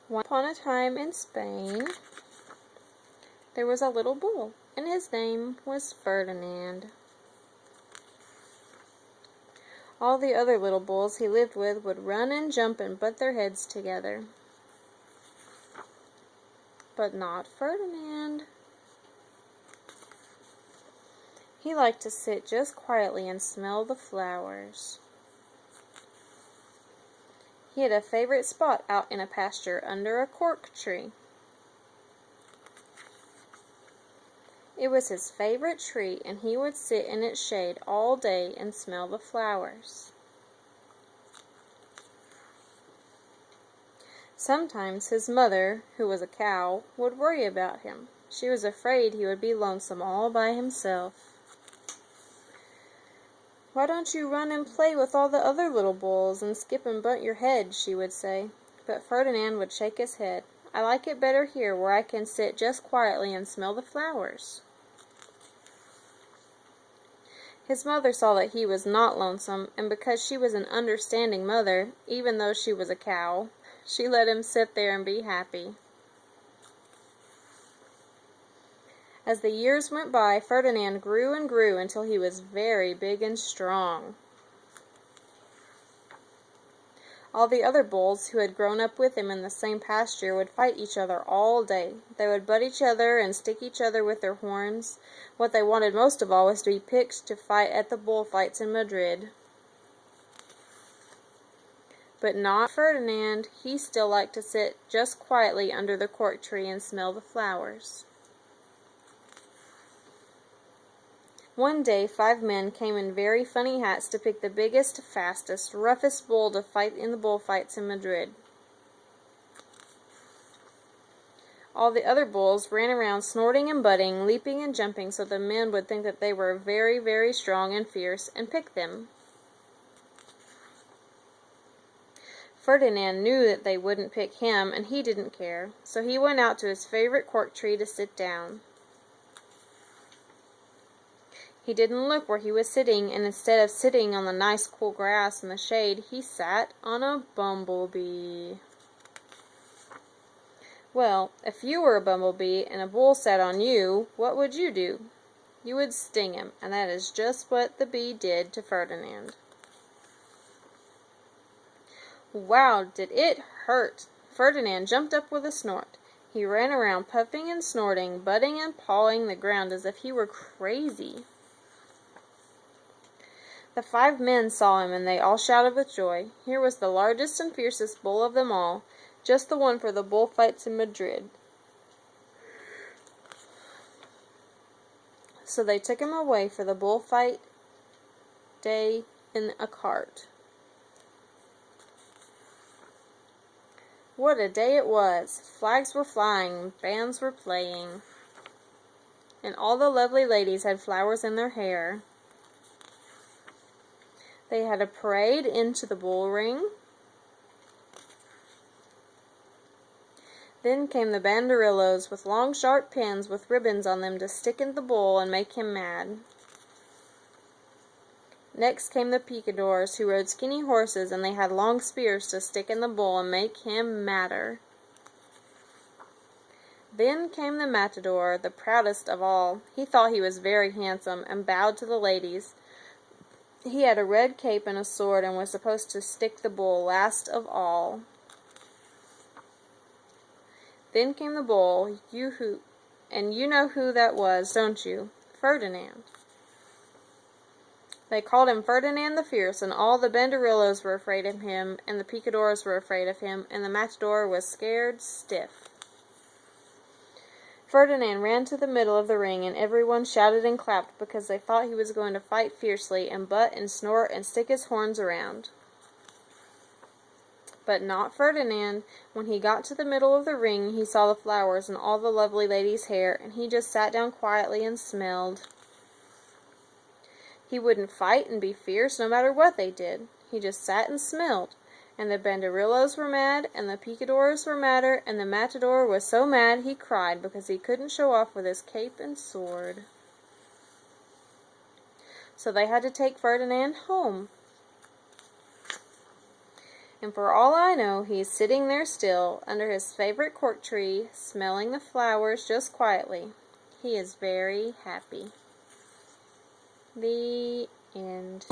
Once upon a time in Spain, there was a little bull, and his name was Ferdinand. All the other little bulls he lived with would run and jump and butt their heads together. But not Ferdinand. He liked to sit just quietly and smell the flowers. He had a favorite spot out in a pasture under a cork tree. It was his favorite tree, and he would sit in its shade all day and smell the flowers. Sometimes his mother, who was a cow, would worry about him. She was afraid he would be lonesome all by himself. "Why don't you run and play with all the other little bulls and skip and butt your head?" she would say. But Ferdinand would shake his head. "I like it better here, where I can sit just quietly and smell the flowers." His mother saw that he was not lonesome, and because she was an understanding mother, even though she was a cow, she let him sit there and be happy. As the years went by, Ferdinand grew and grew until he was very big and strong. All the other bulls who had grown up with him in the same pasture would fight each other all day. They would butt each other and stick each other with their horns. What they wanted most of all was to be picked to fight at the bullfights in Madrid. But not Ferdinand. He still liked to sit just quietly under the cork tree and smell the flowers. One day 5 men came in very funny hats to pick the biggest, fastest, roughest bull to fight in the bullfights in Madrid. All the other bulls ran around snorting and butting, leaping and jumping, so the men would think that they were very, very strong and fierce, and pick them. Ferdinand knew that they wouldn't pick him, and he didn't care, so he went out to his favorite cork tree to sit down. He didn't look where he was sitting, and instead of sitting on the nice cool grass in the shade, he sat on a bumblebee. Well, if you were a bumblebee and a bull sat on you, what would you do? You would sting him, and that is just what the bee did to Ferdinand. Wow, did it hurt! Ferdinand jumped up with a snort. He ran around puffing and snorting, butting and pawing the ground as if he were crazy. The 5 men saw him, and they all shouted with joy. Here was the largest and fiercest bull of them all, just the one for the bullfights in Madrid. So they took him away for the bullfight day in a cart. What a day it was! Flags were flying, bands were playing, and all the lovely ladies had flowers in their hair. They had a parade into the bull ring. Then came the banderillos with long sharp pins with ribbons on them to stick in the bull and make him mad. Next came the picadors, who rode skinny horses, and they had long spears to stick in the bull and make him madder. Then came the matador, the proudest of all. He thought he was very handsome, and bowed to the ladies. He had a red cape and a sword, and was supposed to stick the bull last of all. Then came the bull, and you know who that was, don't you? Ferdinand. They called him Ferdinand the Fierce, and all the banderillos were afraid of him, and the picadors were afraid of him, and the matador was scared stiff. Ferdinand ran to the middle of the ring, and everyone shouted and clapped because they thought he was going to fight fiercely and butt and snort and stick his horns around. But not Ferdinand. When he got to the middle of the ring, he saw the flowers and all the lovely ladies' hair, and he just sat down quietly and smelled. He wouldn't fight and be fierce no matter what they did. He just sat and smelled. And the banderillos were mad, and the picadors were madder, and the matador was so mad he cried because he couldn't show off with his cape and sword. So they had to take Ferdinand home. And for all I know, he's sitting there still, under his favorite cork tree, smelling the flowers just quietly. He is very happy. The end.